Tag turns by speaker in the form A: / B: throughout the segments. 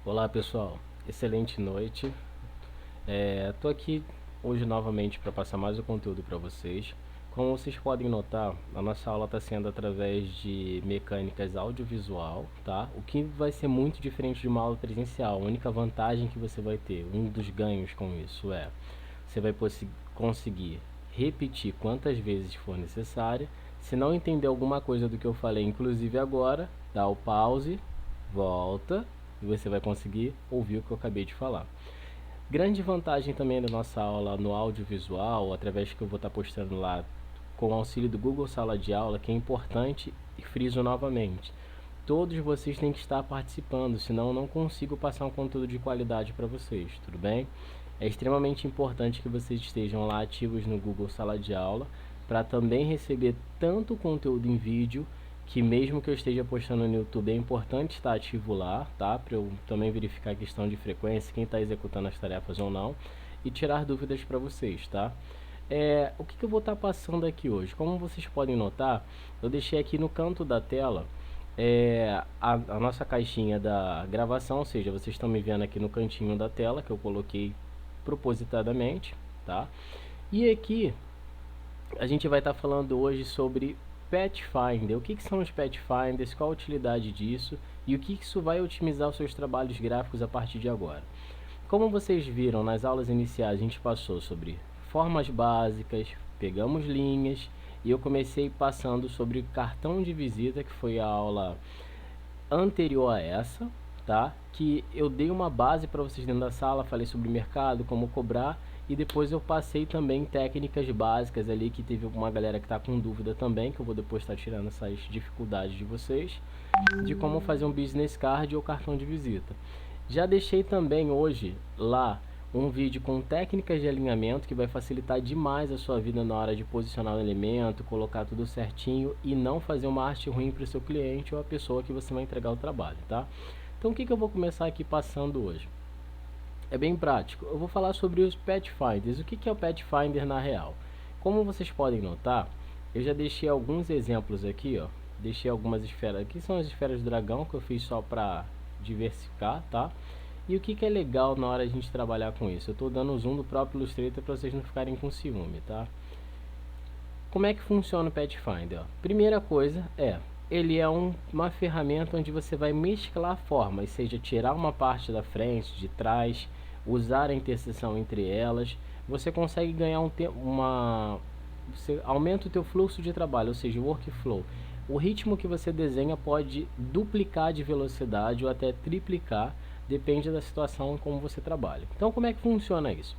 A: Olá pessoal, excelente noite. Tô aqui hoje novamente para passar mais o conteúdo para vocês. Como vocês podem notar, a nossa aula está sendo através de mecânicas audiovisual, tá? O que vai ser muito diferente de uma aula presencial. A única vantagem que você vai ter, um dos ganhos com isso você vai conseguir repetir quantas vezes for necessário. Se não entender alguma coisa do que eu falei, inclusive agora, dá o pause, volta e você vai conseguir ouvir o que eu acabei de falar. Grande vantagem também da nossa aula no audiovisual, através que eu vou estar postando lá com o auxílio do Google Sala de Aula, que é importante e friso novamente. Todos vocês têm que estar participando, senão eu não consigo passar um conteúdo de qualidade para vocês, tudo bem? É extremamente importante que vocês estejam lá ativos no Google Sala de Aula, para também receber tanto conteúdo em vídeo, que mesmo que eu esteja postando no YouTube, é importante estar ativo lá, tá? Para eu também verificar a questão de frequência, quem está executando as tarefas ou não, e tirar dúvidas para vocês, tá? O que eu vou estar passando aqui hoje? Como vocês podem notar, eu deixei aqui no canto da tela a nossa caixinha da gravação, ou seja, vocês estão me vendo aqui no cantinho da tela, que eu coloquei propositadamente, tá? E aqui a gente vai estar falando hoje sobre Pathfinder. O que são os Pathfinders, qual a utilidade disso e o que isso vai otimizar os seus trabalhos gráficos a partir de agora. Como vocês viram nas aulas iniciais, a gente passou sobre formas básicas, pegamos linhas e eu comecei passando sobre cartão de visita, que foi a aula anterior a essa, tá? Que eu dei uma base para vocês dentro da sala, falei sobre o mercado, como cobrar, e depois eu passei também técnicas básicas ali, que teve uma galera que está com dúvida também, que eu vou depois estar tirando essas dificuldades de vocês, de como fazer um business card ou cartão de visita. Já deixei também hoje lá um vídeo com técnicas de alinhamento que vai facilitar demais a sua vida na hora de posicionar o elemento, colocar tudo certinho e não fazer uma arte ruim para o seu cliente ou a pessoa que você vai entregar o trabalho, tá? Então o que eu vou começar aqui passando hoje? É bem prático. Eu vou falar sobre os Pathfinders. O que é o Pathfinder na real? Como vocês podem notar, eu já deixei alguns exemplos aqui, ó. Deixei algumas esferas. Aqui são as esferas do dragão que eu fiz só para diversificar, tá? E o que é legal na hora de a gente trabalhar com isso? Eu estou dando zoom do próprio Illustrator para vocês não ficarem com ciúme, tá? Como é que funciona o Pathfinder? Ó? Primeira coisa ele é uma ferramenta onde você vai mesclar formas, seja tirar uma parte da frente, de trás, usar a interseção entre elas. Você consegue ganhar você aumenta o teu fluxo de trabalho, ou seja, o workflow. O ritmo que você desenha pode duplicar de velocidade ou até triplicar, depende da situação como você trabalha. Então, como é que funciona isso?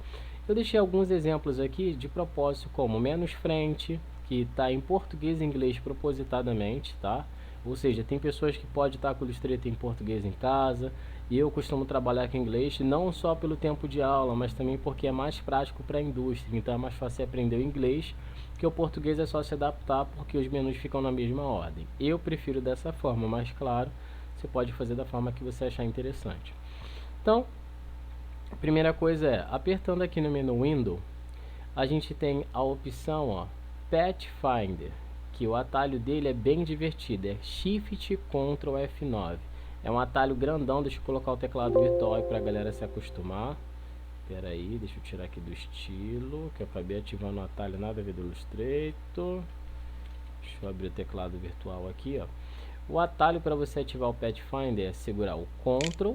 A: Eu deixei alguns exemplos aqui de propósito, como menos frente, que está em português e inglês propositadamente, tá? Ou seja, tem pessoas que podem estar com o Illustrator em português em casa, e eu costumo trabalhar com inglês, não só pelo tempo de aula, mas também porque é mais prático para a indústria, então é mais fácil aprender o inglês, que o português é só se adaptar, porque os menus ficam na mesma ordem. Eu prefiro dessa forma, mas claro, você pode fazer da forma que você achar interessante. Então, a primeira coisa apertando aqui no menu Window, a gente tem a opção, ó, Pathfinder, que o atalho dele é bem divertido, é Shift Ctrl F9. É um atalho grandão, deixa eu colocar o teclado virtual para a galera se acostumar. Espera aí, deixa eu tirar aqui do estilo, que eu acabei ativando o atalho, nada a ver do Illustrator. Deixa eu abrir o teclado virtual aqui, ó. O atalho para você ativar o Pathfinder é segurar o Ctrl,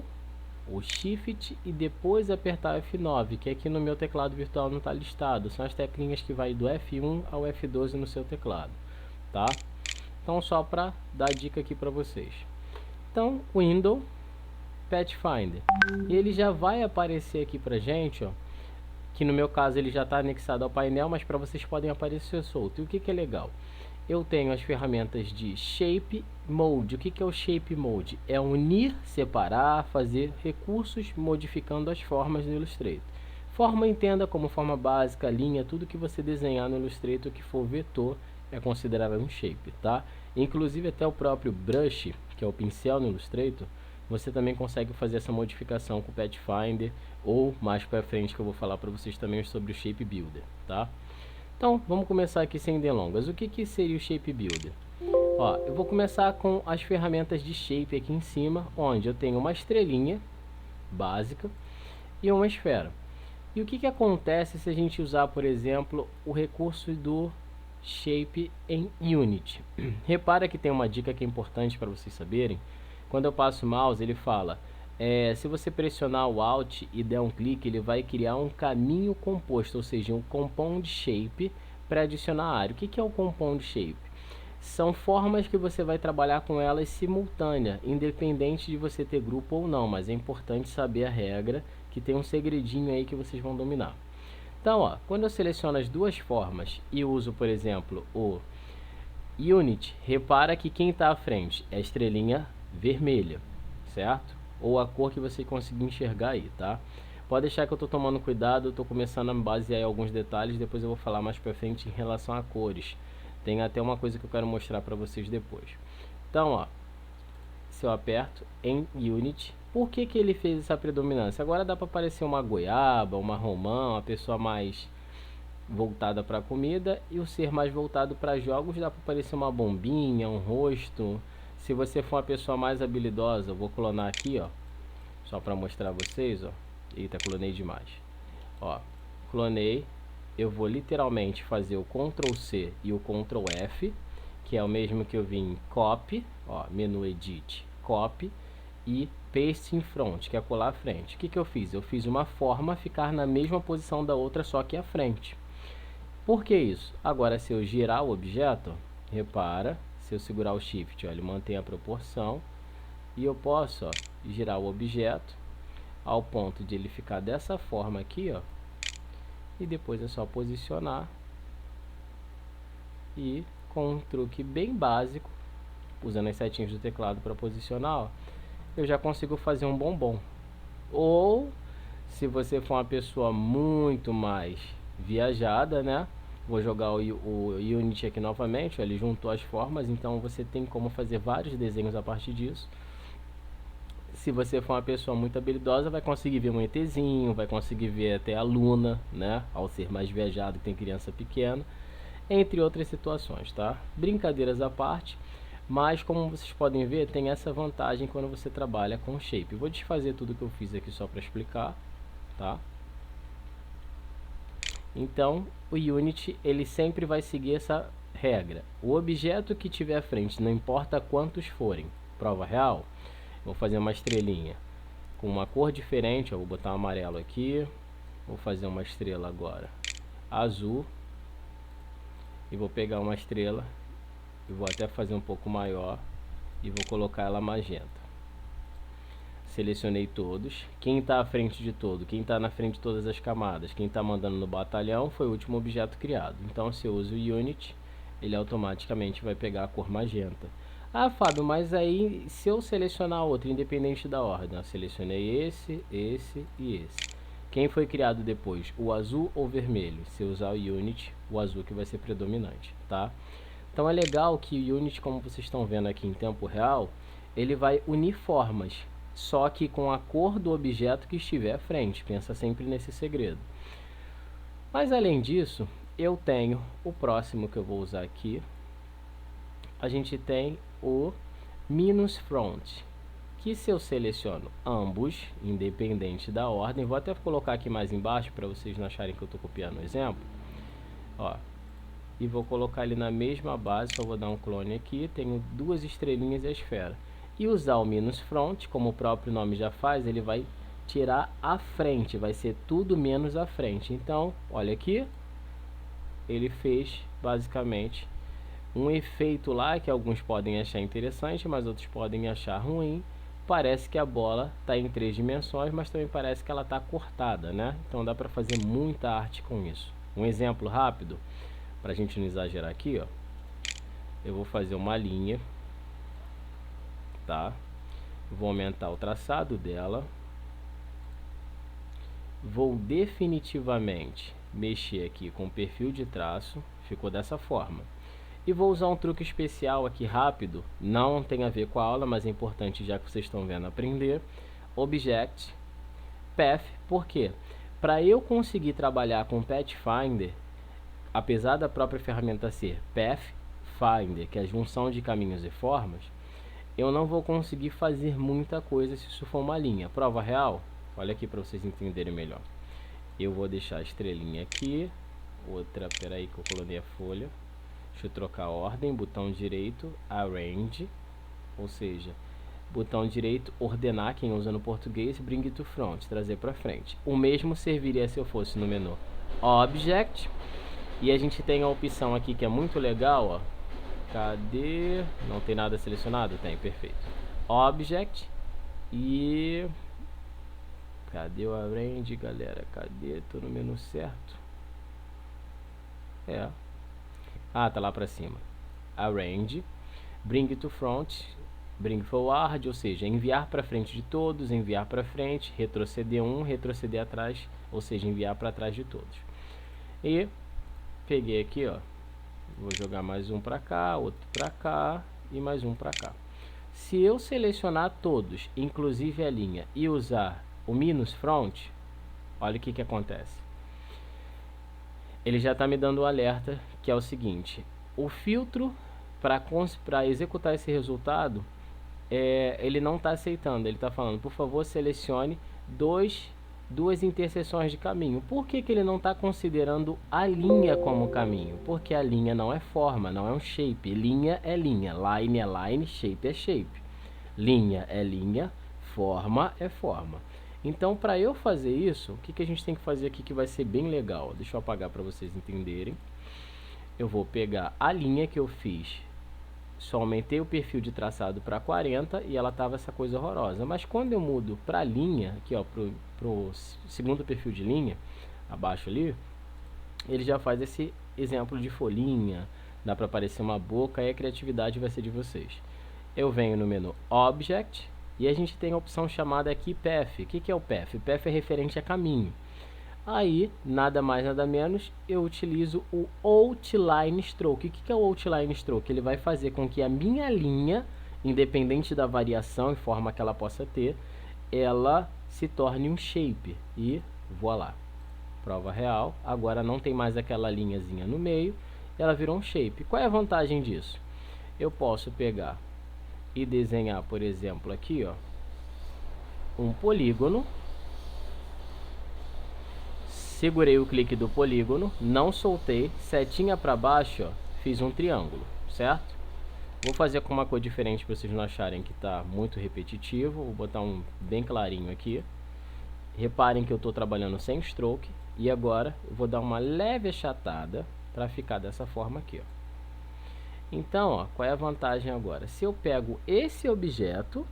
A: o Shift e depois apertar o F9, que aqui no meu teclado virtual não está listado. São as teclinhas que vai do F1 ao F12 no seu teclado, tá? Então só para dar dica aqui para vocês. Então, Window, Pathfinder, e ele já vai aparecer aqui pra gente, ó, que no meu caso ele já está anexado ao painel, mas para vocês podem aparecer solto. E o que é legal? Eu tenho as ferramentas de Shape Mode. O que é o Shape Mode? É unir, separar, fazer recursos modificando as formas no Illustrator. Forma entenda como forma básica, linha, tudo que você desenhar no Illustrator que for vetor é considerado um shape, tá? Inclusive até o próprio brush, que é o pincel no Illustrator, você também consegue fazer essa modificação com o Pathfinder, ou mais para frente que eu vou falar para vocês também sobre o Shape Builder, tá? Então, vamos começar aqui sem delongas. O que seria o Shape Builder? Ó, eu vou começar com as ferramentas de Shape aqui em cima, onde eu tenho uma estrelinha, básica e uma esfera. E o que acontece se a gente usar, por exemplo, o recurso do Shape em Unity? Repara que tem uma dica que é importante para vocês saberem. Quando eu passo o mouse, ele fala, se você pressionar o Alt e der um clique, ele vai criar um caminho composto, ou seja, um Compound Shape para adicionar a área. O que é o Compound Shape? São formas que você vai trabalhar com elas simultânea, independente de você ter grupo ou não, mas é importante saber a regra, que tem um segredinho aí que vocês vão dominar. Então, ó, quando eu seleciono as duas formas e uso, por exemplo, o Unity, repara que quem está à frente é a estrelinha vermelha, certo? Ou a cor que você conseguir enxergar aí, tá? Pode deixar que eu estou tomando cuidado, eu estou começando a me basear em alguns detalhes, depois eu vou falar mais pra frente em relação a cores. Tem até uma coisa que eu quero mostrar para vocês depois. Então, ó, se eu aperto em Unity, por que ele fez essa predominância? Agora dá para aparecer uma goiaba, uma romã, uma pessoa mais voltada para comida, e o ser mais voltado para jogos dá para aparecer uma bombinha, um rosto. Se você for uma pessoa mais habilidosa, eu vou clonar aqui, ó, só para mostrar a vocês, ó. Eita, clonei demais. Ó, clonei. Eu vou literalmente fazer o Ctrl C e o Ctrl F, que é o mesmo que eu vim Copy, ó, menu Edit, Copy e Paste in Front, que é colar à frente. O que eu fiz? Eu fiz uma forma ficar na mesma posição da outra, só que à frente. Por que isso? Agora, se eu girar o objeto, repara, se eu segurar o Shift, ó, ele mantém a proporção, e eu posso, ó, girar o objeto ao ponto de ele ficar dessa forma aqui, ó, e depois é só posicionar, e com um truque bem básico, usando as setinhas do teclado para posicionar, ó, eu já consigo fazer um bombom. Ou, se você for uma pessoa muito mais viajada, né, vou jogar o Unity aqui novamente, ó, ele juntou as formas, então você tem como fazer vários desenhos a partir disso. Se você for uma pessoa muito habilidosa, vai conseguir ver um ETzinho, vai conseguir ver até a Luna, né? Ao ser mais viajado, tem criança pequena, entre outras situações, tá? Brincadeiras à parte, mas como vocês podem ver, tem essa vantagem quando você trabalha com Shape. Vou desfazer tudo que eu fiz aqui só para explicar, tá? Então, o Unity, ele sempre vai seguir essa regra. O objeto que tiver à frente, não importa quantos forem, prova real, vou fazer uma estrelinha com uma cor diferente, ó, vou botar um amarelo aqui, vou fazer uma estrela agora azul, e vou pegar uma estrela, e vou até fazer um pouco maior, e vou colocar ela magenta. Selecionei todos, quem está à frente de todo, quem está na frente de todas as camadas, quem está mandando no batalhão foi o último objeto criado. Então, se eu uso o Unity, ele automaticamente vai pegar a cor magenta. Ah, Fábio, mas aí se eu selecionar outro, independente da ordem, eu selecionei esse e esse. Quem foi criado depois, o azul ou o vermelho? Se eu usar o Unity, o azul que vai ser predominante, tá? Então é legal que o Unity, como vocês estão vendo aqui em tempo real, ele vai unir formas, só que com a cor do objeto que estiver à frente. Pensa sempre nesse segredo. Mas além disso, eu tenho o próximo que eu vou usar aqui. A gente tem o Minus Front, que se eu seleciono ambos, independente da ordem, vou até colocar aqui mais embaixo para vocês não acharem que eu estou copiando o exemplo, ó, e vou colocar ele na mesma base, só vou dar um clone aqui, tenho duas estrelinhas e a esfera, e usar o Minus Front, como o próprio nome já faz, ele vai tirar a frente, vai ser tudo menos a frente. Então, olha aqui, ele fez basicamente um efeito lá que alguns podem achar interessante, mas outros podem achar ruim. Parece que a bola está em 3 dimensões, mas também parece que ela está cortada, né? Então dá para fazer muita arte com isso. Um exemplo rápido, para a gente não exagerar aqui, ó. Eu vou fazer uma linha, tá? Vou aumentar o traçado dela. Vou definitivamente mexer aqui com o perfil de traço, ficou dessa forma. E vou usar um truque especial aqui rápido, não tem a ver com a aula, mas é importante já que vocês estão vendo aprender. Object, Path, por quê? Para eu conseguir trabalhar com Pathfinder, apesar da própria ferramenta ser Pathfinder, que é a junção de caminhos e formas, eu não vou conseguir fazer muita coisa se isso for uma linha. Prova real, Olha aqui para vocês entenderem melhor. Eu vou deixar a estrelinha aqui, outra, peraí que eu coloquei a folha. Deixa eu trocar a ordem, botão direito, Arrange, ou seja, botão direito, ordenar, quem usa no português, Bring to Front, trazer para frente. O mesmo serviria se eu fosse no menu Object, e a gente tem a opção aqui que é muito legal, ó. Cadê? Não tem nada selecionado? Tem, perfeito. Object e... cadê o Arrange, galera? Cadê? Tô no menu certo. Ah, tá lá pra cima. Arrange, Bring to Front, Bring Forward, ou seja, enviar para frente de todos, enviar para frente, retroceder um, retroceder atrás, ou seja, enviar para trás de todos. E peguei aqui, ó, vou jogar mais um para cá, outro para cá e mais um para cá. Se eu selecionar todos, inclusive a linha, e usar o minus front, olha o que acontece. Ele já está me dando o alerta, que é o seguinte: o filtro para executar esse resultado, ele não está aceitando. Ele está falando, por favor, selecione duas interseções de caminho. Por que ele não está considerando a linha como caminho? Porque a linha não é forma, não é um shape. Linha é linha, line é line, shape é shape. Linha é linha, forma é forma. Então, para eu fazer isso, o que a gente tem que fazer aqui que vai ser bem legal? Deixa eu apagar para vocês entenderem. Eu vou pegar a linha que eu fiz, só aumentei o perfil de traçado para 40 e ela tava essa coisa horrorosa. Mas quando eu mudo para linha, aqui ó, pro segundo perfil de linha, abaixo ali, ele já faz esse exemplo de folhinha, dá para aparecer uma boca, e a criatividade vai ser de vocês. Eu venho no menu Object e a gente tem a opção chamada aqui Path. O que é o Path? O Path é referente a caminho. Aí, nada mais nada menos, eu utilizo o Outline Stroke. O que é o Outline Stroke? Ele vai fazer com que a minha linha, independente da variação e forma que ela possa ter, ela se torne um shape. E voilá, prova real. Agora não tem mais aquela linhazinha no meio, ela virou um shape. Qual é a vantagem disso? Eu posso pegar e desenhar, por exemplo, aqui, ó, um polígono. Segurei o clique do polígono, não soltei, setinha para baixo, ó, fiz um triângulo, certo? Vou fazer com uma cor diferente para vocês não acharem que está muito repetitivo. Vou botar um bem clarinho aqui. Reparem que eu estou trabalhando sem stroke. E agora eu vou dar uma leve achatada para ficar dessa forma aqui, ó. Então, ó, qual é a vantagem agora? Se eu pego esse objeto,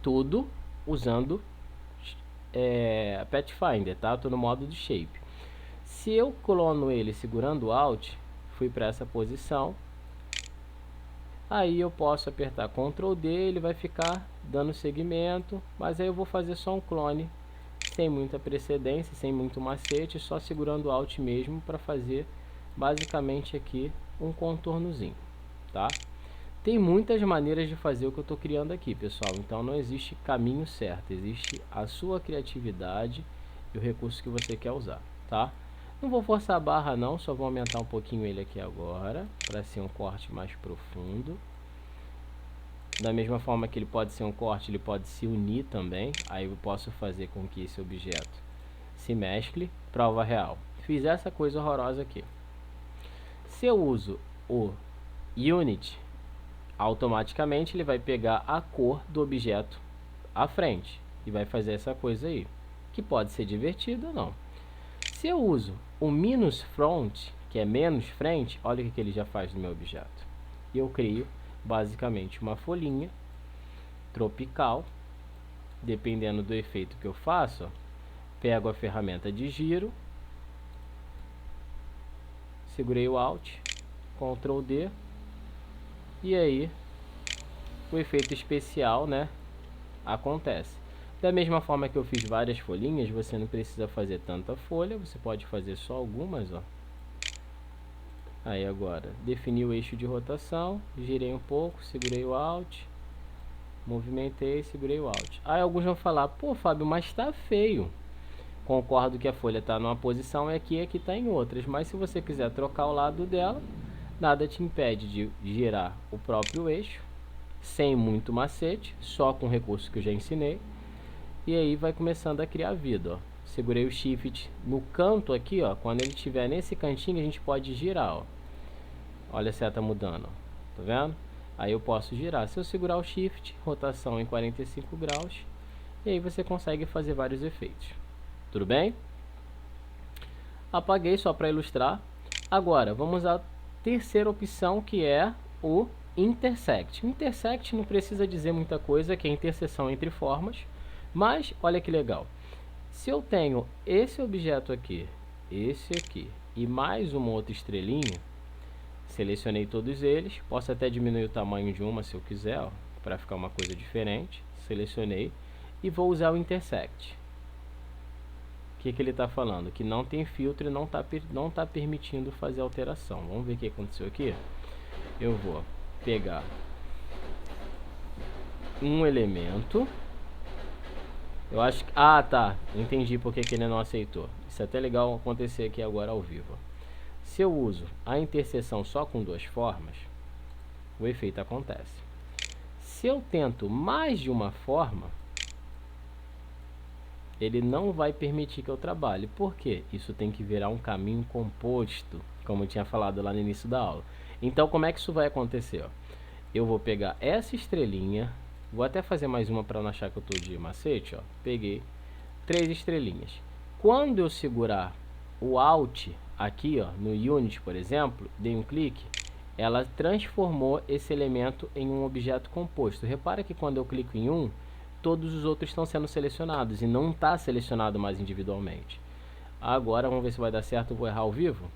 A: tudo usando Pathfinder, tá? Estou no modo de shape. Se eu clono ele segurando Alt, fui para essa posição, aí eu posso apertar Ctrl D, ele vai ficar dando segmento, mas aí eu vou fazer só um clone, sem muita precedência, sem muito macete, só segurando Alt mesmo para fazer basicamente aqui um contornozinho, tá? Tem muitas maneiras de fazer o que eu estou criando aqui, pessoal, então não existe caminho certo, existe a sua criatividade e o recurso que você quer usar, tá? Não vou forçar a barra não, só vou aumentar um pouquinho ele aqui agora, para ser um corte mais profundo. Da mesma forma que ele pode ser um corte, ele pode se unir também, aí eu posso fazer com que esse objeto se mescle. Prova real, fiz essa coisa horrorosa aqui. Se eu uso o Unity, automaticamente ele vai pegar a cor do objeto à frente e vai fazer essa coisa aí, que pode ser divertido ou não. Se eu uso o minus front, que é menos frente, olha o que ele já faz no meu objeto. Eu crio basicamente uma folhinha tropical, dependendo do efeito que eu faço, ó, pego a ferramenta de giro, segurei o Alt, Ctrl D, e aí o efeito especial, né, acontece. Da mesma forma que eu fiz várias folhinhas, você não precisa fazer tanta folha, você pode fazer só algumas, ó. Aí agora, defini o eixo de rotação, girei um pouco, segurei o Alt, movimentei, segurei o Alt. Aí alguns vão falar, pô Fábio, mas tá feio. Concordo que a folha está numa posição e aqui está em outras, mas se você quiser trocar o lado dela, nada te impede de girar o próprio eixo, sem muito macete, só com o recurso que eu já ensinei, e aí vai começando a criar vida, ó. Segurei o Shift no canto aqui, ó. Quando ele estiver nesse cantinho, a gente pode girar, ó. Olha a seta mudando, ó. Tá vendo? Aí eu posso girar. Se eu segurar o Shift, rotação em 45 graus, e aí você consegue fazer vários efeitos. Tudo bem? Apaguei só para ilustrar. Agora, vamos à terceira opção, que é o Intersect. O Intersect não precisa dizer muita coisa, que é a interseção entre formas. Mas, olha que legal. Se eu tenho esse objeto aqui, esse aqui, e mais uma outra estrelinha, selecionei todos eles. Posso até diminuir o tamanho de uma se eu quiser, para ficar uma coisa diferente. Selecionei e vou usar o Intersect. O que ele está falando? Que não tem filtro e não tá permitindo fazer alteração. Vamos ver o que aconteceu aqui. Eu vou pegar um elemento. Eu acho que... Ah, tá. Entendi porque que ele não aceitou. Isso é até legal acontecer aqui agora ao vivo. Se eu uso a interseção só com duas formas, o efeito acontece. Se eu tento mais de uma forma, ele não vai permitir que eu trabalhe. Por quê? Isso tem que virar um caminho composto, como eu tinha falado lá no início da aula. Então, como é que isso vai acontecer? Ó? Eu vou pegar essa estrelinha, vou até fazer mais uma para não achar que eu estou de macete. Ó. Peguei 3 estrelinhas. Quando eu segurar o Alt aqui, ó, no Unity, por exemplo, dei um clique, ela transformou esse elemento em um objeto composto. Repara que quando eu clico em um, todos os outros estão sendo selecionados e não está selecionado mais individualmente. Agora, vamos ver se vai dar certo. Eu vou errar ao vivo.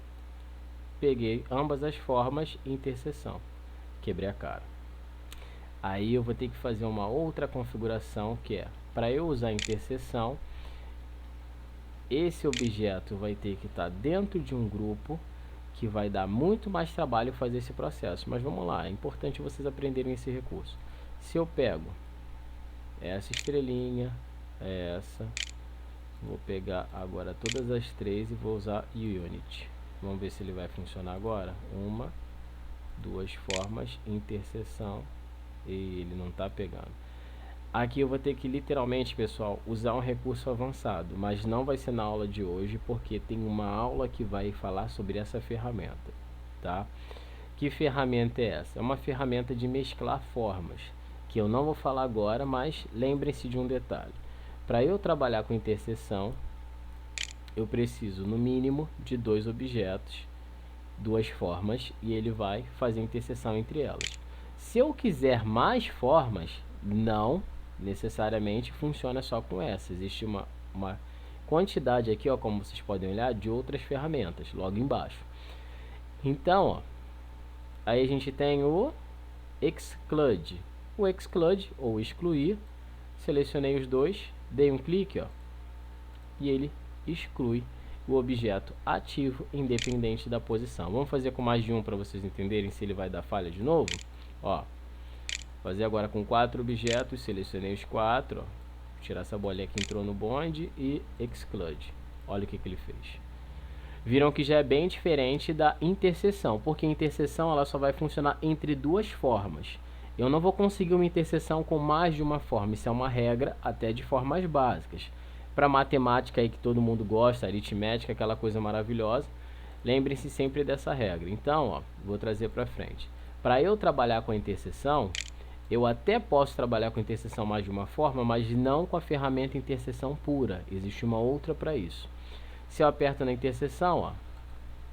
A: Peguei ambas as formas e interseção. Quebrei a cara. Aí eu vou ter que fazer uma outra configuração, que é, para eu usar a interseção, esse objeto vai ter que estar dentro de um grupo, que vai dar muito mais trabalho fazer esse processo. Mas vamos lá, é importante vocês aprenderem esse recurso. Se eu pego essa estrelinha, essa, vou pegar agora todas as 3 e vou usar Unity. Vamos ver se ele vai funcionar agora. Uma, duas formas, interseção, e ele não está pegando. Aqui eu vou ter que literalmente, pessoal, usar um recurso avançado, mas não vai ser na aula de hoje, porque tem uma aula que vai falar sobre essa ferramenta, tá? Que ferramenta é essa? É uma ferramenta de mesclar formas, que eu não vou falar agora, mas lembrem-se de um detalhe. Para eu trabalhar com interseção, eu preciso no mínimo de 2 objetos, 2 formas, e ele vai fazer interseção entre elas. Se eu quiser mais formas, não necessariamente funciona só com essa. Existe uma quantidade aqui, ó, como vocês podem olhar, de outras ferramentas logo embaixo. Então, ó, aí a gente tem o Exclude. O Exclude, ou excluir, selecionei os dois, dei um clique, ó, e ele exclui o objeto ativo, independente da posição. Vamos fazer com mais de um para vocês entenderem se ele vai dar falha de novo. Ó, fazer agora com 4 objetos, selecionei os 4, ó, tirar essa bolinha que entrou no bonde e exclude. Olha o que ele fez. Viram que já é bem diferente da interseção, porque a interseção ela só vai funcionar entre 2 formas. Eu não vou conseguir uma interseção com mais de uma forma, isso é uma regra até de formas básicas. Para matemática aí que todo mundo gosta, aritmética, aquela coisa maravilhosa, lembrem-se sempre dessa regra. Então, ó, vou trazer para frente. Para eu trabalhar com a interseção, eu até posso trabalhar com interseção mais de uma forma, mas não com a ferramenta interseção pura. Existe uma outra para isso. Se eu aperto na interseção, ó,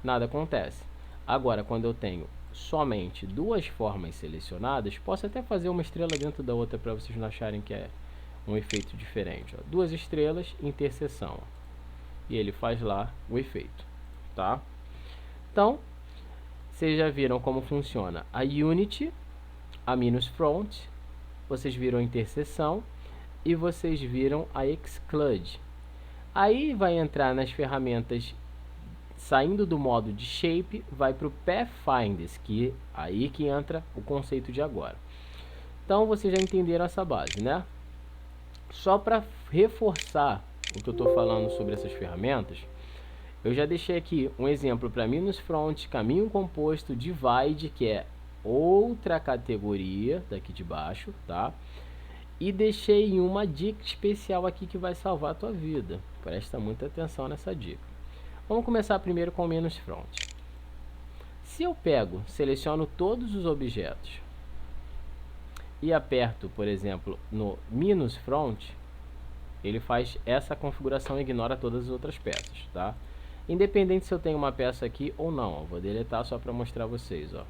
A: nada acontece. Agora, quando eu tenho somente 2 formas selecionadas, posso até fazer uma estrela dentro da outra para vocês não acharem que é um efeito diferente. Ó. 2 estrelas, interseção. Ó. E ele faz lá o efeito, tá? Então, vocês já viram como funciona a Unity, a Front, vocês viram a interseção e vocês viram a Exclude. Aí vai entrar nas ferramentas, saindo do modo de Shape, vai para o Pathfinders, que aí que entra o conceito de agora. Então vocês já entenderam essa base, né? Só para reforçar o que eu estou falando sobre essas ferramentas, eu já deixei aqui um exemplo para Front, caminho composto, Divide, que é outra categoria daqui de baixo, tá? E deixei uma dica especial aqui que vai salvar a tua vida. Presta muita atenção nessa dica. Vamos começar primeiro com o minus front. Se eu pego, seleciono todos os objetos e aperto, por exemplo, no minus front, ele faz essa configuração e ignora todas as outras peças, tá? Independente se eu tenho uma peça aqui ou não, vou deletar só para mostrar a vocês, ó.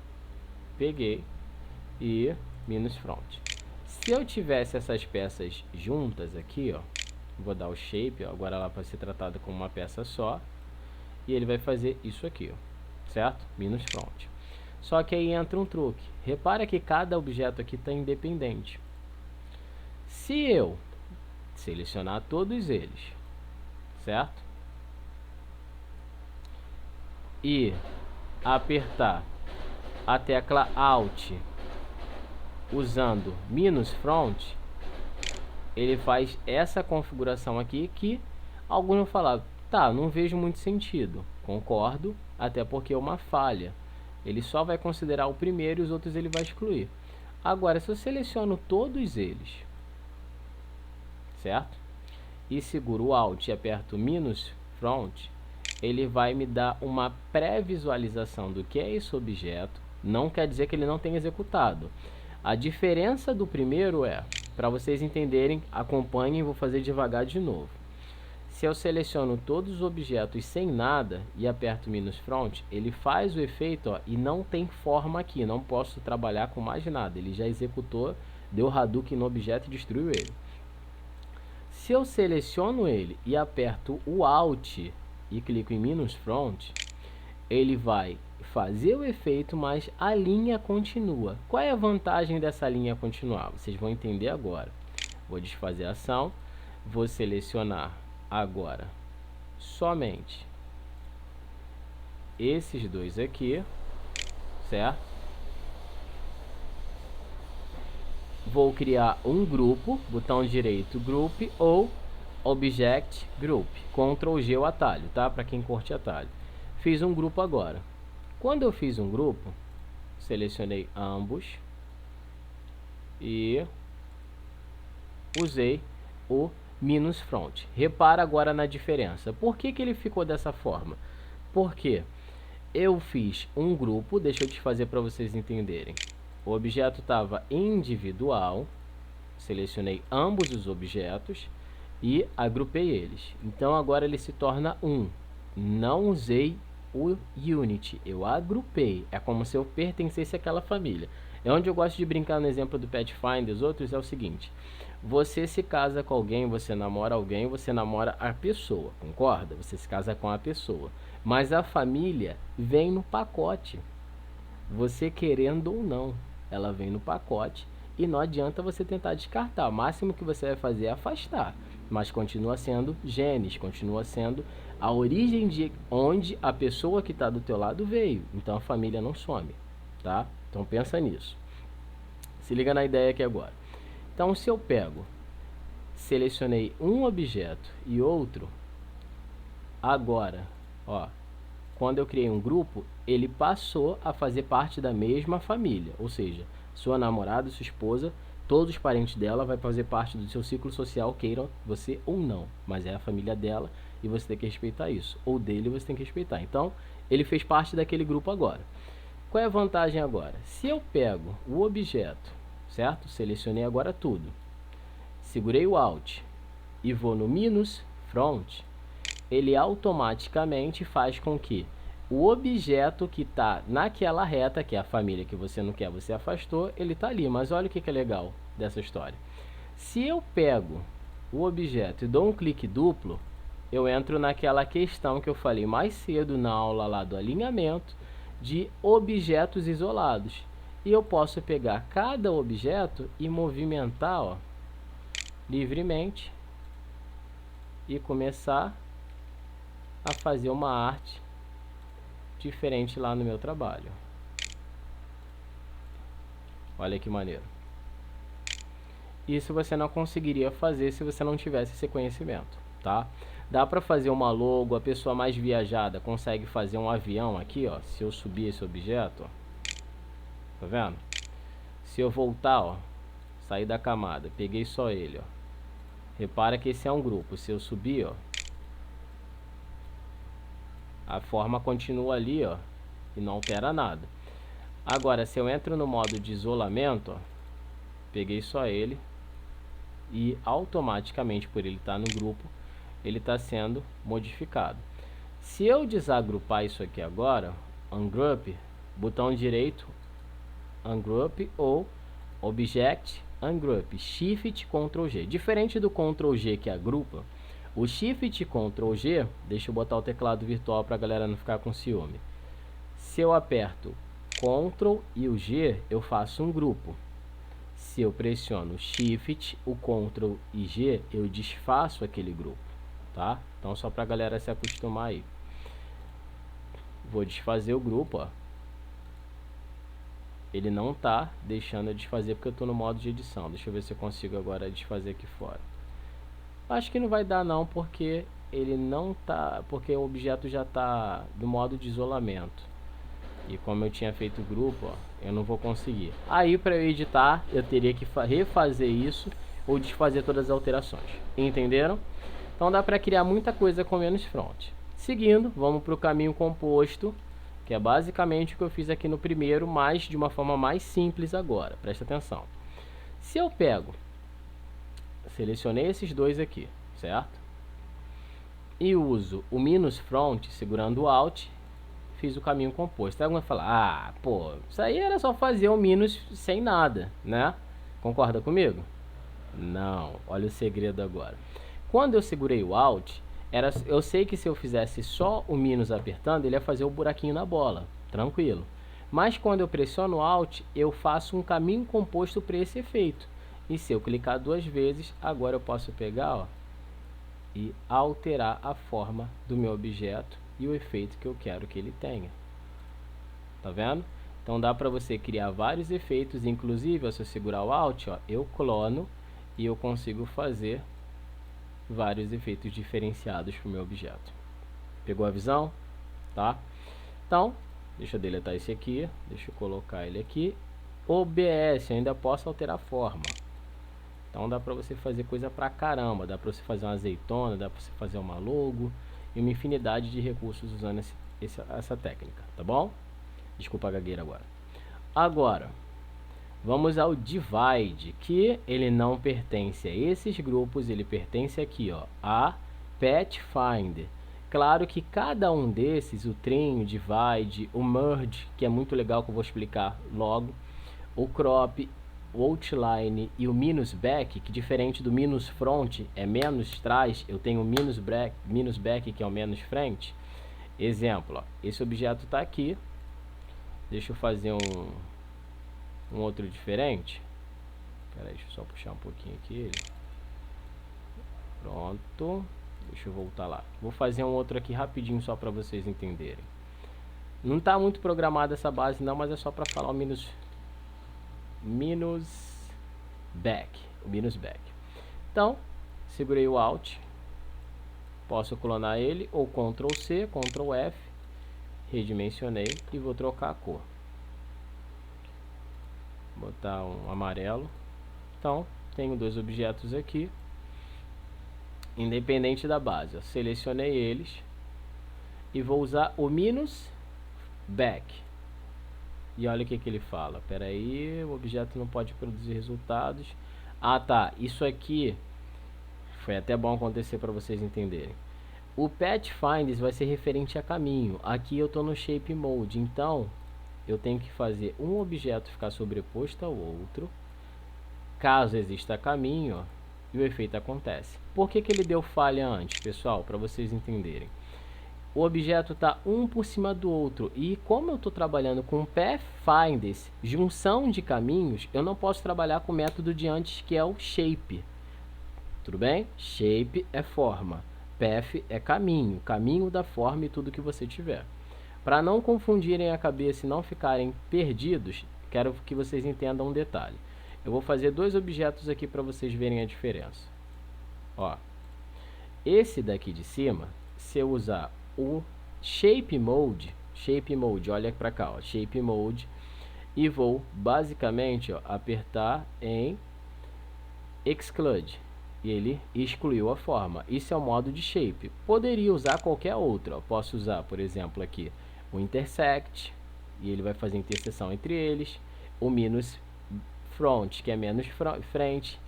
A: Peguei e minus front. Se eu tivesse essas peças juntas aqui, ó, vou dar o shape, ó, agora ela vai ser tratada como uma peça só, e ele vai fazer isso aqui, ó, certo? Minus front. Só que aí entra um truque. Repara que cada objeto aqui está independente. Se eu selecionar todos eles, certo? E apertar a tecla Alt usando minus front, ele faz essa configuração aqui que alguns vão falar, tá, não vejo muito sentido. Concordo, até porque é uma falha. Ele só vai considerar o primeiro e os outros ele vai excluir. Agora, se eu seleciono todos eles, certo? E seguro o Alt e aperto minus front, ele vai me dar uma pré-visualização do que é esse objeto. Não quer dizer que ele não tenha executado. A diferença do primeiro é, para vocês entenderem, acompanhem, vou fazer devagar de novo. Se eu seleciono todos os objetos sem nada e aperto minus front, ele faz o efeito, ó, e não tem forma aqui, não posso trabalhar com mais nada. Ele já executou, deu Hadouken no objeto e destruiu ele. Se eu seleciono ele e aperto o Alt e clico em minus front, ele vai fazer o efeito, mas a linha continua. Qual é a vantagem dessa linha continuar? Vocês vão entender agora. Vou desfazer a ação, vou selecionar agora somente esses dois aqui, certo? Vou criar um grupo, botão direito Group ou Object Group, Ctrl G o atalho, tá? Para quem curte atalho. Fiz um grupo agora. Quando eu fiz um grupo, selecionei ambos e usei o minus front. Repara agora na diferença. Por que ele ficou dessa forma? Porque eu fiz um grupo, deixa eu desfazer para vocês entenderem. O objeto estava individual, selecionei ambos os objetos e agrupei eles. Então agora ele se torna um. Não usei o unity, eu agrupei. É como se eu pertencesse àquela família. É onde eu gosto de brincar no exemplo do Pathfinder. Os outros é o seguinte: você se casa com alguém, você namora alguém, você namora a pessoa, concorda? Você se casa com a pessoa, mas a família vem no pacote. Você querendo ou não, ela vem no pacote e não adianta você tentar descartar. O máximo que você vai fazer é afastar, mas continua sendo genes, continua sendo a origem de onde a pessoa que está do teu lado veio. Então a família não some, tá? Então pensa nisso. Se liga na ideia aqui agora. Então se eu pego, selecionei um objeto e outro, agora, ó, quando eu criei um grupo, ele passou a fazer parte da mesma família, ou seja, sua namorada, sua esposa, todos os parentes dela vai fazer parte do seu ciclo social, queiram você ou não, mas é a família dela e você tem que respeitar isso, ou dele você tem que respeitar. Então, ele fez parte daquele grupo agora. Qual é a vantagem agora? Se eu pego o objeto, certo? Selecionei agora tudo, segurei o Alt e vou no minus front, ele automaticamente faz com que o objeto que está naquela reta, que é a família que você não quer, você afastou, ele está ali. Mas olha o que é legal dessa história. Se eu pego o objeto e dou um clique duplo, eu entro naquela questão que eu falei mais cedo na aula lá do alinhamento de objetos isolados. E eu posso pegar cada objeto e movimentar, ó, livremente e começar a fazer uma arte diferente lá no meu trabalho. Olha que maneiro. Isso você não conseguiria fazer se você não tivesse esse conhecimento, tá? Dá para fazer uma logo, a pessoa mais viajada consegue fazer um avião aqui, ó. Se eu subir esse objeto, ó, tá vendo? Se eu voltar, ó, saí da camada, peguei só ele, ó. Repara que esse é um grupo. Se eu subir, ó, a forma continua ali, ó, e não altera nada. Agora, se eu entro no modo de isolamento, ó, peguei só ele e automaticamente, por ele estar no grupo, ele está sendo modificado. Se eu desagrupar isso aqui agora, ungroup, botão direito, ungroup ou Object Ungroup, Shift Ctrl G. Diferente do Ctrl G que agrupa, o Shift Ctrl G, deixa eu botar o teclado virtual para a galera não ficar com ciúme. Se eu aperto Ctrl e o G, eu faço um grupo. Se eu pressiono Shift, o Ctrl e G, eu desfaço aquele grupo, tá? Então só para a galera se acostumar aí. Vou desfazer o grupo, ó. Ele não tá deixando eu desfazer porque eu estou no modo de edição. Deixa eu ver se eu consigo agora desfazer aqui fora. Acho que não vai dar não, porque ele não tá, porque o objeto já tá do modo de isolamento. E como eu tinha feito o grupo, ó, eu não vou conseguir. Aí para eu editar, eu teria que refazer isso ou desfazer todas as alterações. Entenderam? Então dá para criar muita coisa com menos front. Seguindo, vamos para o caminho composto, que é basicamente o que eu fiz aqui no primeiro, mas de uma forma mais simples agora. Presta atenção. Se eu pego, selecionei esses dois aqui, certo? E uso o minus front, segurando o Alt, fiz o caminho composto. Aí alguém vai falar, ah, pô, isso aí era só fazer o minus sem nada, né? Concorda comigo? Não, olha o segredo agora. Quando eu segurei o Alt, eu sei que se eu fizesse só o minus apertando, ele ia fazer o buraquinho na bola, tranquilo. Mas quando eu pressiono o Alt, eu faço um caminho composto para esse efeito. E se eu clicar duas vezes, agora eu posso pegar, ó, e alterar a forma do meu objeto e o efeito que eu quero que ele tenha. Tá vendo? Então dá para você criar vários efeitos, inclusive, se eu segurar o Alt, ó, eu clono e eu consigo fazer vários efeitos diferenciados para o meu objeto. Pegou a visão? Tá? Então, deixa eu deletar esse aqui, deixa eu colocar ele aqui. OBS, ainda posso alterar a forma. Então dá para você fazer coisa pra caramba, dá para você fazer uma azeitona, dá para você fazer uma logo e uma infinidade de recursos usando essa técnica, tá bom? Desculpa a gagueira agora. Agora, vamos ao divide, que ele não pertence a esses grupos, ele pertence aqui, ó, a Pathfinder. Claro que cada um desses, o trim, o divide, o merge, que é muito legal, que eu vou explicar logo, o crop, o outline e o minus back, que diferente do minus front é menos trás, eu tenho o minus back, que é o menos frente. Exemplo, ó, esse objeto está aqui. Deixa eu fazer um outro diferente. Espera aí, deixa eu só puxar um pouquinho aqui. Pronto. Deixa eu voltar lá. Vou fazer um outro aqui rapidinho só para vocês entenderem. Não está muito programada essa base não, mas é só para falar o minus back. O minus back. Então, segurei o Alt. Posso clonar ele ou Ctrl C, Ctrl F. Redimensionei e vou trocar a cor. Botar um amarelo. Então, tenho dois objetos aqui, independente da base. Eu selecionei eles e vou usar o minus back. E olha o que ele fala. Espera aí, o objeto não pode produzir resultados. Ah, tá. Isso aqui foi até bom acontecer para vocês entenderem. O Pathfinder vai ser referente a caminho. Aqui eu estou no Shape Mode, então eu tenho que fazer um objeto ficar sobreposto ao outro, caso exista caminho, ó, e o efeito acontece. Por que ele deu falha antes, pessoal? Para vocês entenderem. O objeto está um por cima do outro, e como eu estou trabalhando com Pathfinders, junção de caminhos, eu não posso trabalhar com o método de antes, que é o Shape. Tudo bem? Shape é forma. Path é caminho, caminho da forma e tudo que você tiver. Para não confundirem a cabeça e não ficarem perdidos, quero que vocês entendam um detalhe. Eu vou fazer dois objetos aqui para vocês verem a diferença. Ó, esse daqui de cima, se eu usar o Shape Mode, olha para cá, ó, Shape Mode, e vou basicamente, ó, apertar em exclude, e ele excluiu a forma. Isso é o modo de shape. Poderia usar qualquer outro. Eu posso usar, por exemplo, aqui o intersect, e ele vai fazer interseção entre eles, o minus front, que é menos frente,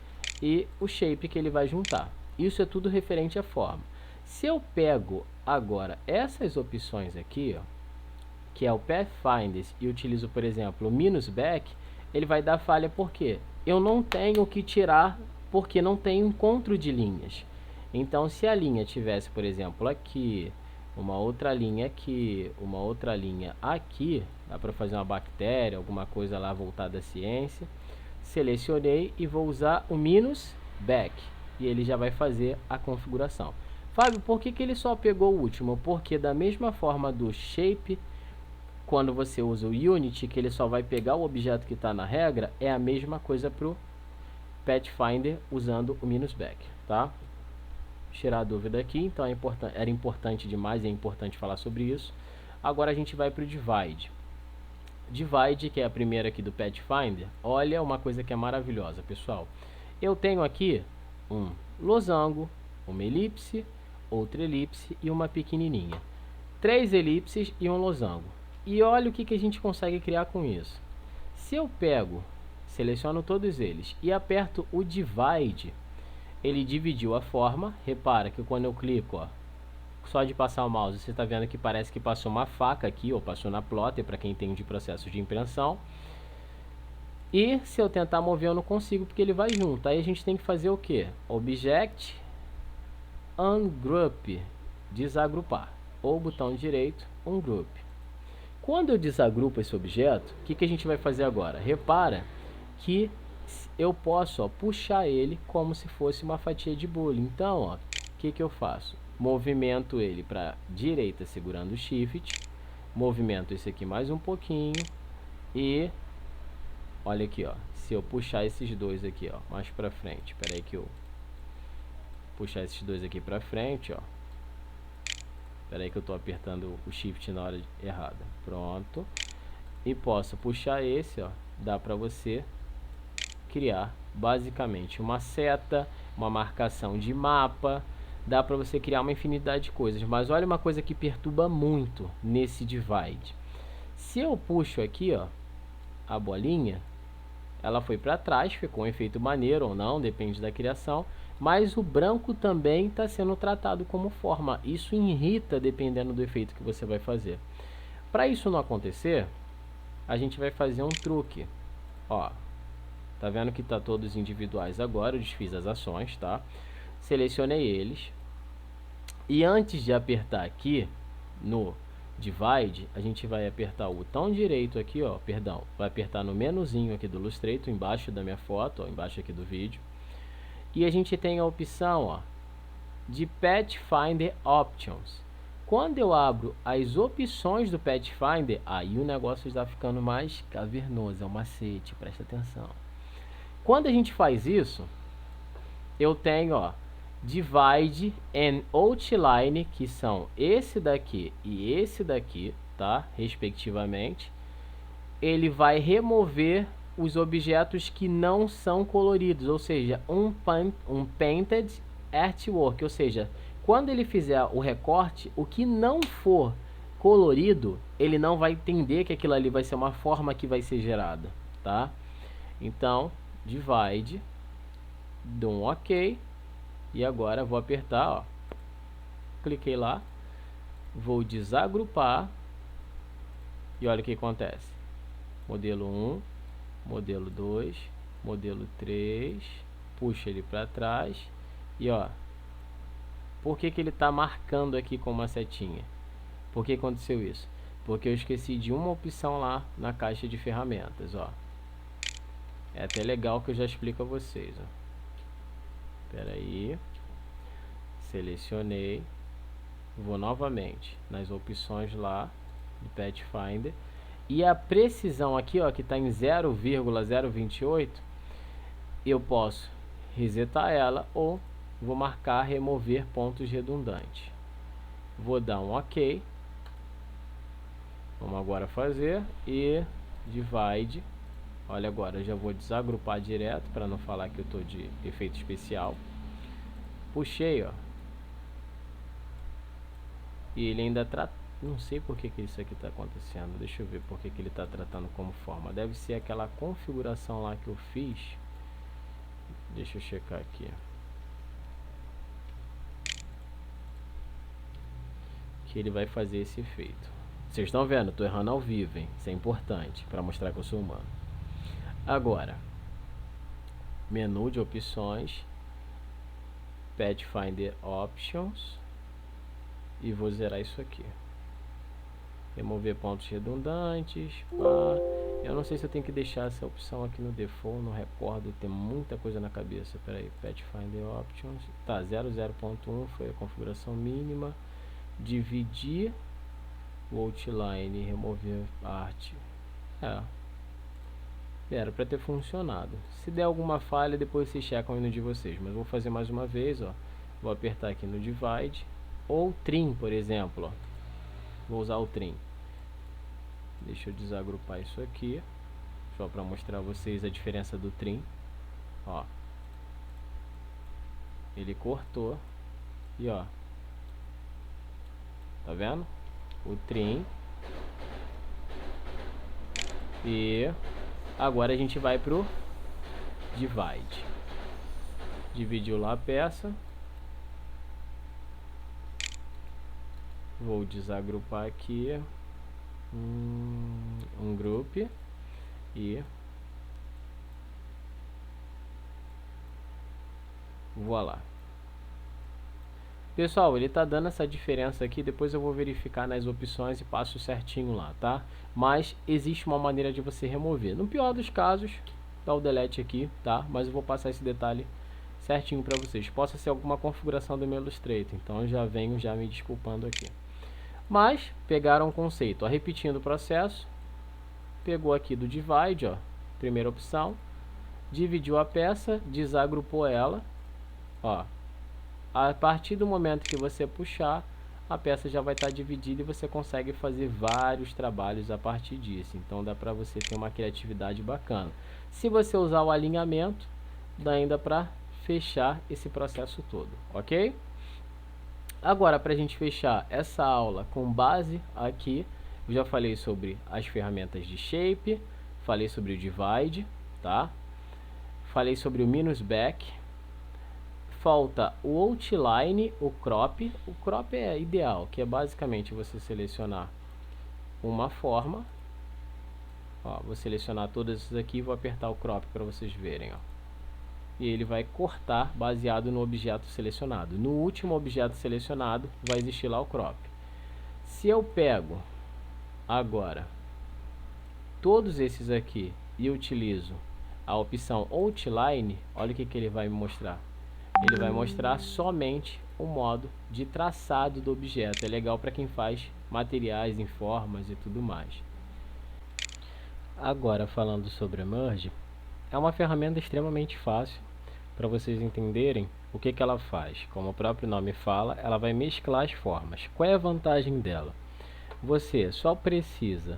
A: e o shape, que ele vai juntar. Isso é tudo referente à forma. Se eu pego agora essas opções aqui, ó, que é o Pathfinder, e utilizo, por exemplo, o minus back, ele vai dar falha porque eu não tenho que tirar, porque não tem encontro de linhas. Então, se a linha tivesse, por exemplo, aqui, uma outra linha aqui, uma outra linha aqui, dá para fazer uma bactéria, alguma coisa lá voltada à ciência. Selecionei e vou usar o minus back, e ele já vai fazer a configuração. Fábio, por que ele só pegou o último? Porque da mesma forma do shape, quando você usa o Unity, que ele só vai pegar o objeto que está na regra, é a mesma coisa para o Pathfinder usando o minus back, tá? Tirar a dúvida aqui, então era importante demais, é importante falar sobre isso. Agora a gente vai para o Divide. Divide, que é a primeira aqui do Pathfinder, olha uma coisa que é maravilhosa, pessoal. Eu tenho aqui um losango, uma elipse, outra elipse e uma pequenininha. 3 elipses e um losango. E olha o que a gente consegue criar com isso. Se eu pego, seleciono todos eles e aperto o Divide, ele dividiu a forma. Repara que quando eu clico, ó, só de passar o mouse, você está vendo que parece que passou uma faca aqui, ou passou na plotter, para quem entende processo de impressão. E se eu tentar mover, eu não consigo, porque ele vai junto. Aí a gente tem que fazer o que? Object Ungroup, desagrupar, ou botão direito, Ungroup. Quando eu desagrupo esse objeto, o que a gente vai fazer agora? Repara que eu posso, ó, puxar ele como se fosse uma fatia de bolo. Então, ó, o que eu faço? Movimento ele para direita segurando o Shift, movimento esse aqui mais um pouquinho e olha aqui, ó, se eu puxar esses dois aqui, ó, mais para frente, espera aí que eu puxar esses dois aqui para frente, ó. Espera aí que eu tô apertando o Shift na hora errada. Pronto. E posso puxar esse, ó, dá para você criar basicamente uma seta, uma marcação de mapa. Dá para você criar uma infinidade de coisas. Mas olha uma coisa que perturba muito nesse Divide. Se eu puxo aqui, ó, a bolinha, ela foi para trás, ficou um efeito maneiro ou não, depende da criação. Mas o branco também está sendo tratado como forma. Isso irrita dependendo do efeito que você vai fazer. Para isso não acontecer, a gente vai fazer um truque. Ó, tá vendo que tá todos individuais agora, eu desfiz as ações, tá? Selecionei eles. E antes de apertar aqui no Divide, a gente vai apertar o botão direito aqui, ó, perdão, vai apertar no menuzinho aqui do Illustrator, embaixo da minha foto, ó, embaixo aqui do vídeo. E a gente tem a opção, ó, de Pathfinder Options. Quando eu abro as opções do Pathfinder, aí o negócio está ficando mais cavernoso, é um macete, presta atenção. Quando a gente faz isso, eu tenho, ó, Divide and Outline, que são esse daqui e esse daqui, tá? Respectivamente. Ele vai remover os objetos que não são coloridos, ou seja, um Painted Artwork, ou seja, quando ele fizer o recorte, o que não for colorido, ele não vai entender que aquilo ali vai ser uma forma que vai ser gerada, tá? Então, Divide, dou um OK, e agora vou apertar, ó, cliquei lá, vou desagrupar, e olha o que acontece. Modelo 1, modelo 2, modelo 3, puxa ele para trás, e ó, por que ele está marcando aqui com uma setinha? Por que aconteceu isso? Porque eu esqueci de uma opção lá na caixa de ferramentas, ó. É até legal que eu já explico a vocês, ó. Espera aí. Selecionei. Vou novamente nas opções lá do Pathfinder. E a precisão aqui, ó, que está em 0,028, eu posso resetar ela ou vou marcar remover pontos redundantes. Vou dar um OK. Vamos agora fazer e Divide. Olha agora, eu já vou desagrupar direto para não falar que eu tô de efeito especial. Puxei, ó. E ele ainda trata... Não sei por que isso aqui está acontecendo. Deixa eu ver por que ele está tratando como forma. Deve ser aquela configuração lá que eu fiz. Deixa eu checar aqui. Que ele vai fazer esse efeito. Vocês estão vendo? Estou errando ao vivo, hein? Isso é importante para mostrar que eu sou humano. Agora, menu de opções, Pathfinder Options, e vou zerar isso aqui. Remover pontos redundantes. Eu não sei se eu tenho que deixar essa opção aqui no default, não recordo, tem muita coisa na cabeça. Pera aí, Pathfinder Options. Tá, 00.1 foi a configuração mínima. Dividir o outline, remover arte. Era para ter funcionado. Se der alguma falha, depois vocês checam aí no de vocês. Mas vou fazer mais uma vez, ó. Vou apertar aqui no Divide. Ou Trim, por exemplo, ó. Vou usar o Trim. Deixa eu desagrupar isso aqui, só para mostrar a vocês a diferença do Trim. Ó, ele cortou e ó, tá vendo? O Trim. E agora a gente vai pro Divide. Dividiu lá a peça. Vou desagrupar aqui um group e voilá. Pessoal, ele tá dando essa diferença aqui, depois eu vou verificar nas opções e passo certinho lá, tá? Mas existe uma maneira de você remover. No pior dos casos, dá o delete aqui, tá? Mas eu vou passar esse detalhe certinho para vocês. Possa ser alguma configuração do meu Illustrator, então eu já venho me desculpando aqui. Mas pegaram o conceito, ó, repetindo o processo, pegou aqui do Divide, ó, primeira opção, dividiu a peça, desagrupou ela, ó. A partir do momento que você puxar, a peça já vai estar dividida e você consegue fazer vários trabalhos a partir disso. Então dá para você ter uma criatividade bacana. Se você usar o alinhamento, dá ainda para fechar esse processo todo, ok? Agora, para a gente fechar essa aula com base aqui, eu já falei sobre as ferramentas de Shape, falei sobre o Divide, tá? Falei sobre o Minus Back. Falta o Outline, o Crop. O Crop é ideal, que é basicamente você selecionar uma forma. Ó, vou selecionar todas essas aqui e vou apertar o Crop para vocês verem, ó. E ele vai cortar baseado no objeto selecionado. No último objeto selecionado vai existir lá o crop. Se eu pego agora todos esses aqui e utilizo a opção Outline, olha o que ele vai me mostrar. Ele vai mostrar somente o modo de traçado do objeto. É legal para quem faz materiais em formas e tudo mais. Agora, falando sobre a Merge, é uma ferramenta extremamente fácil. Para vocês entenderem o que ela faz. Como o próprio nome fala, ela vai mesclar as formas. Qual é a vantagem dela? Você só precisa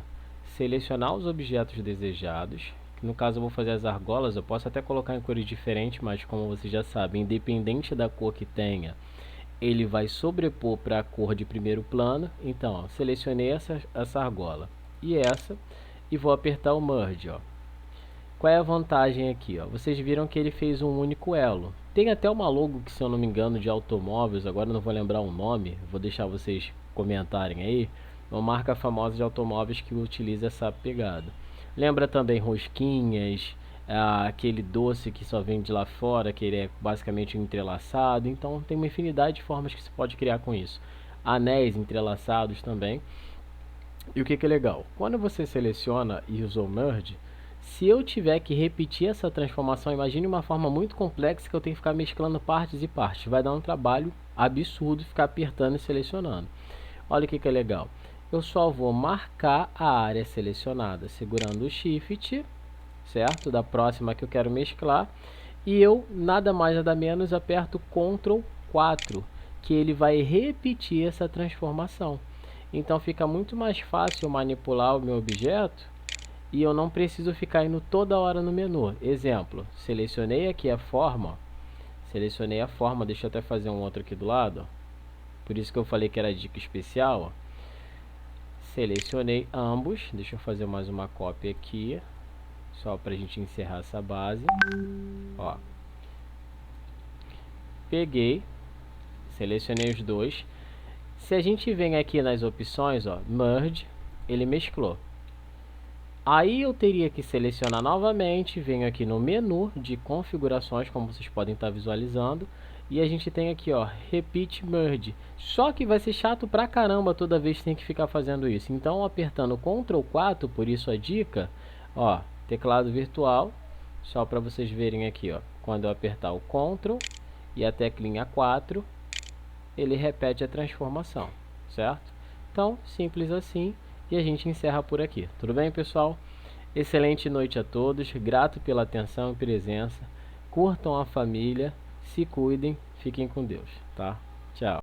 A: selecionar os objetos desejados. No caso eu vou fazer as argolas, eu posso até colocar em cores diferentes, mas como vocês já sabem, independente da cor que tenha, ele vai sobrepor para a cor de primeiro plano. Então, ó, selecionei essa argola e vou apertar o Merge, ó. Qual é a vantagem aqui, ó? Vocês viram que ele fez um único elo. Tem até uma logo que, se eu não me engano, de automóveis, agora eu não vou lembrar o nome, vou deixar vocês comentarem aí, uma marca famosa de automóveis que utiliza essa pegada. Lembra também rosquinhas, aquele doce que só vende lá fora, que ele é basicamente entrelaçado. Então tem uma infinidade de formas que se pode criar com isso. Anéis entrelaçados também. E o que é legal? Quando você seleciona e usa o Merge, se eu tiver que repetir essa transformação, imagine uma forma muito complexa que eu tenho que ficar mesclando partes e partes. Vai dar um trabalho absurdo ficar apertando e selecionando. Olha o que é legal. Eu só vou marcar a área selecionada segurando o Shift, certo? Da próxima que eu quero mesclar. E eu, nada mais nada menos, aperto Ctrl 4, que ele vai repetir essa transformação. Então fica muito mais fácil manipular o meu objeto e eu não preciso ficar indo toda hora no menu. Exemplo, selecionei aqui a forma, deixa eu até fazer um outro aqui do lado, por isso que eu falei que era dica especial. Selecionei ambos, deixa eu fazer mais uma cópia aqui, só para a gente encerrar essa base. Ó, peguei, selecionei os dois. Se a gente vem aqui nas opções, ó, Merge, ele mesclou. Aí eu teria que selecionar novamente, venho aqui no menu de configurações, como vocês podem estar visualizando, e a gente tem aqui, ó, Repeat Merge. Só que vai ser chato pra caramba toda vez que tem que ficar fazendo isso. Então, apertando Ctrl 4, por isso a dica, ó, teclado virtual, só para vocês verem aqui, ó, quando eu apertar o Ctrl e a teclinha 4, ele repete a transformação, certo? Então, simples assim, e a gente encerra por aqui. Tudo bem, pessoal? Excelente noite a todos, grato pela atenção e presença. Curtam a família, se cuidem, fiquem com Deus, tá? Tchau.